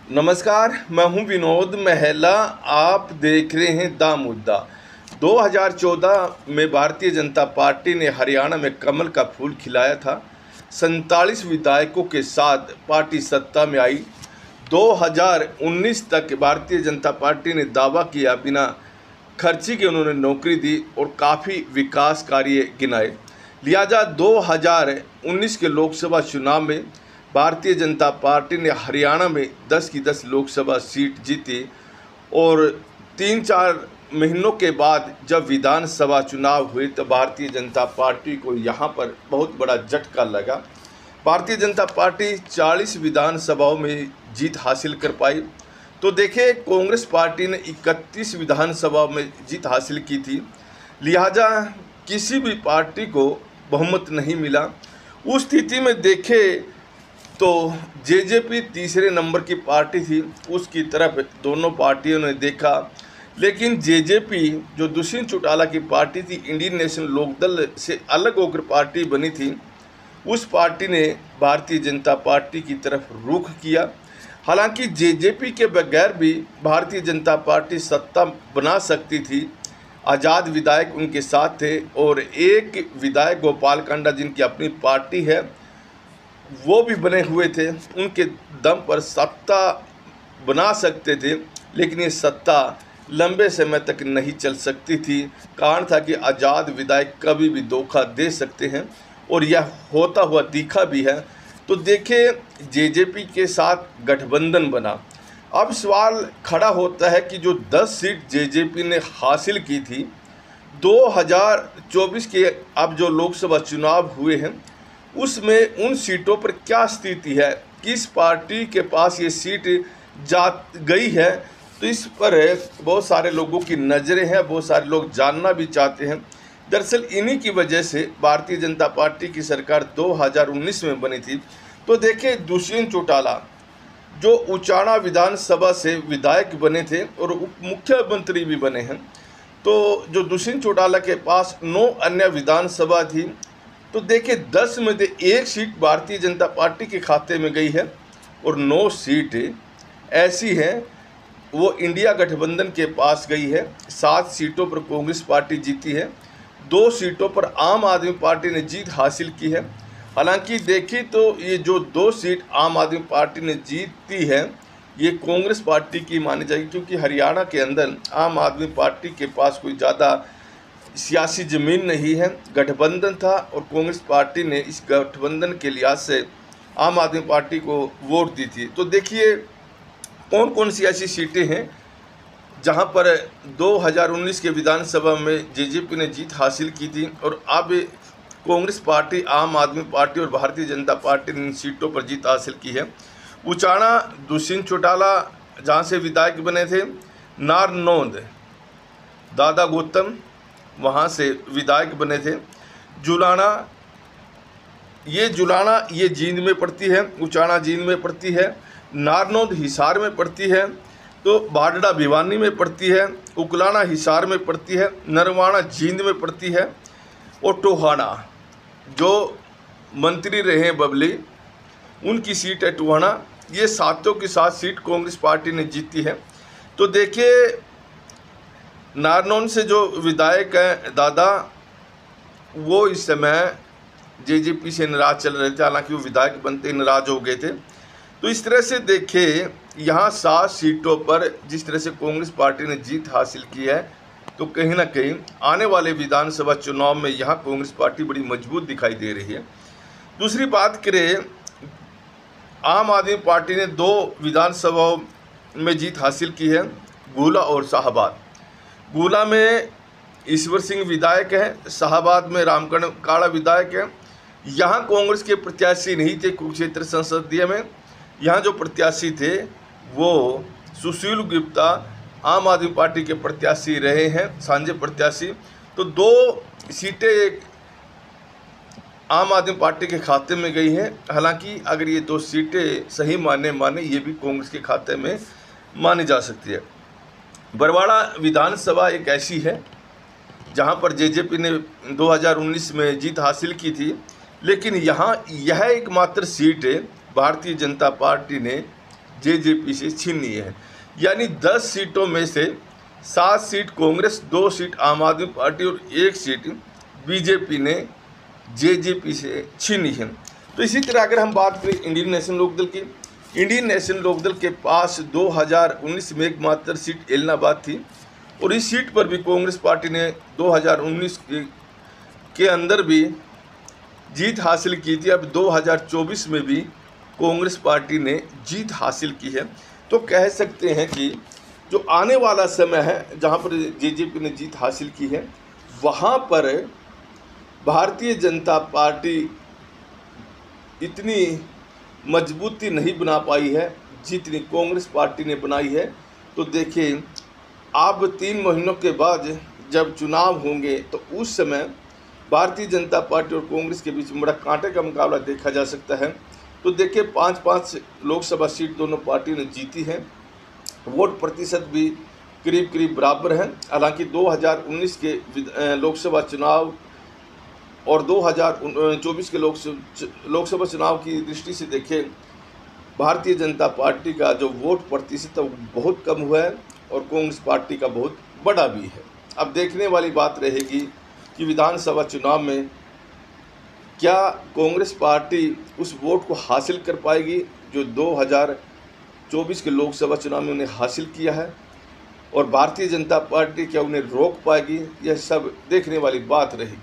नमस्कार, मैं हूं विनोद महला। आप देख रहे हैं द मुद्दा। 2014 में भारतीय जनता पार्टी ने हरियाणा में कमल का फूल खिलाया था। 47 विधायकों के साथ पार्टी सत्ता में आई। 2019 तक भारतीय जनता पार्टी ने दावा किया बिना खर्ची के उन्होंने नौकरी दी और काफ़ी विकास कार्य गिनाए। लिहाजा 2019 के लोकसभा चुनाव में भारतीय जनता पार्टी ने हरियाणा में 10 की 10 लोकसभा सीट जीती और 3-4 महीनों के बाद जब विधानसभा चुनाव हुए तो भारतीय जनता पार्टी को यहाँ पर बहुत बड़ा झटका लगा। भारतीय जनता पार्टी 40 विधानसभाओं में जीत हासिल कर पाई। तो देखिए, कांग्रेस पार्टी ने 31 विधानसभाओं में जीत हासिल की थी। लिहाजा किसी भी पार्टी को बहुमत नहीं मिला। उस स्थिति में देखें तो जेजेपी तीसरे नंबर की पार्टी थी, उसकी तरफ दोनों पार्टियों ने देखा। लेकिन जेजेपी जो दुष्यंत चौटाला की पार्टी थी, इंडियन नेशनल लोकदल से अलग होकर पार्टी बनी थी, उस पार्टी ने भारतीय जनता पार्टी की तरफ रुख किया। हालांकि जेजेपी के बगैर भी भारतीय जनता पार्टी सत्ता बना सकती थी। आज़ाद विधायक उनके साथ थे और एक विधायक गोपाल कांडा जिनकी अपनी पार्टी है वो भी बने हुए थे। उनके दम पर सत्ता बना सकते थे, लेकिन ये सत्ता लंबे समय तक नहीं चल सकती थी। कारण था कि आज़ाद विधायक कभी भी धोखा दे सकते हैं और यह होता हुआ दिखा भी है। तो देखिए, जेजेपी के साथ गठबंधन बना। अब सवाल खड़ा होता है कि जो 10 सीट जेजेपी ने हासिल की थी 2024 के अब जो लोकसभा चुनाव हुए हैं उसमें उन सीटों पर क्या स्थिति है, किस पार्टी के पास ये सीट जा गई है। तो इस पर बहुत सारे लोगों की नज़रें हैं, बहुत सारे लोग जानना भी चाहते हैं। दरअसल इन्हीं की वजह से भारतीय जनता पार्टी की सरकार 2019 में बनी थी। तो देखिए, दुष्यंत चौटाला जो उचाना विधानसभा से विधायक बने थे और उप मुख्यमंत्री भी बने हैं, तो जो दुष्यंत चौटाला के पास 9 अन्य विधानसभा थी। तो देखिए, 10 में से 1 सीट भारतीय जनता पार्टी के खाते में गई है और 9 सीट ऐसी हैं वो इंडिया गठबंधन के पास गई है। 7 सीटों पर कांग्रेस पार्टी जीती है, 2 सीटों पर आम आदमी पार्टी ने जीत हासिल की है। हालांकि देखिए तो ये जो 2 सीट आम आदमी पार्टी ने जीती है ये कांग्रेस पार्टी की मानी जाएगी, क्योंकि हरियाणा के अंदर आम आदमी पार्टी के पास कोई ज़्यादा सियासी ज़मीन नहीं है। गठबंधन था और कांग्रेस पार्टी ने इस गठबंधन के लिहाज से आम आदमी पार्टी को वोट दी थी। तो देखिए कौन कौन सी ऐसी सीटें हैं जहां पर 2019 के विधानसभा में जेजेपी ने जीत हासिल की थी और अब कांग्रेस पार्टी, आम आदमी पार्टी और भारतीय जनता पार्टी ने इन सीटों पर जीत हासिल की है। उचाना दुष्यंत चौटाला जहां से विधायक बने थे, नारनौंद दादा गौतम वहाँ से विधायक बने थे। जुलाना ये जींद में पड़ती है, उचाना जींद में पड़ती है, नारनौंद हिसार में पड़ती है, तो बाडड़ा भिवानी में पड़ती है, उकलाना हिसार में पड़ती है, नरवाना जींद में पड़ती है और टोहाना जो मंत्री रहे हैं बबली उनकी सीट है टोहाना। ये सातों की 7 सीट कांग्रेस पार्टी ने जीती है। तो देखिए, नारनौंद से जो विधायक हैं दादा, वो इस समय जेजेपी से नाराज चल रहे थे, हालांकि वो विधायक बनते ही नाराज हो गए थे। तो इस तरह से देखिए, यहाँ 7 सीटों पर जिस तरह से कांग्रेस पार्टी ने जीत हासिल की है, तो कहीं ना कहीं आने वाले विधानसभा चुनाव में यहाँ कांग्रेस पार्टी बड़ी मजबूत दिखाई दे रही है। दूसरी बात करें, आम आदमी पार्टी ने 2 विधानसभाओं में जीत हासिल की है, गुला और शाहबाद। गुला में ईश्वर सिंह विधायक हैं, शाहबाद में रामकरण काड़ा विधायक हैं। यहाँ कांग्रेस के प्रत्याशी नहीं थे कुरुक्षेत्र संसदीय में। यहाँ जो प्रत्याशी थे वो सुशील गुप्ता आम आदमी पार्टी के प्रत्याशी रहे हैं, साझे प्रत्याशी। तो 2 सीटें आम आदमी पार्टी के खाते में गई हैं। हालांकि अगर ये 2 सीटें सही माने ये भी कांग्रेस के खाते में मानी जा सकती है। बरवाड़ा विधानसभा एक ऐसी है जहां पर जेजेपी ने 2019 में जीत हासिल की थी, लेकिन यहाँ यह एकमात्र सीट भारतीय जनता पार्टी ने जेजेपी से छीन ली है। यानी 10 सीटों में से 7 सीट कांग्रेस, 2 सीट आम आदमी पार्टी और 1 सीट बीजेपी ने जेजेपी से छीनी है। तो इसी तरह अगर हम बात करें इंडियन नेशनल लोकदल की, इंडियन नेशनल लोकदल के पास 2019 में एकमात्र सीट एलनाबाद थी और इस सीट पर भी कांग्रेस पार्टी ने 2019 के अंदर भी जीत हासिल की थी। अब 2024 में भी कांग्रेस पार्टी ने जीत हासिल की है। तो कह सकते हैं कि जो आने वाला समय है जहां पर जेजेपी ने जीत हासिल की है, वहां पर भारतीय जनता पार्टी इतनी मजबूती नहीं बना पाई है जितनी कांग्रेस पार्टी ने बनाई है। तो देखिए, अब 3 महीनों के बाद जब चुनाव होंगे तो उस समय भारतीय जनता पार्टी और कांग्रेस के बीच बड़ा कांटे का मुकाबला देखा जा सकता है। तो देखिए, 5-5 लोकसभा सीट दोनों पार्टी ने जीती है, वोट प्रतिशत भी करीब करीब बराबर है। हालांकि 2019 के लोकसभा चुनाव और 2024 के लोकसभा चुनाव की दृष्टि से देखें, भारतीय जनता पार्टी का जो वोट प्रतिशत है बहुत कम हुआ है और कांग्रेस पार्टी का बहुत बड़ा भी है। अब देखने वाली बात रहेगी कि विधानसभा चुनाव में क्या कांग्रेस पार्टी उस वोट को हासिल कर पाएगी जो 2024 के लोकसभा चुनाव में उन्हें हासिल किया है, और भारतीय जनता पार्टी क्या उन्हें रोक पाएगी। यह सब देखने वाली बात रहेगी।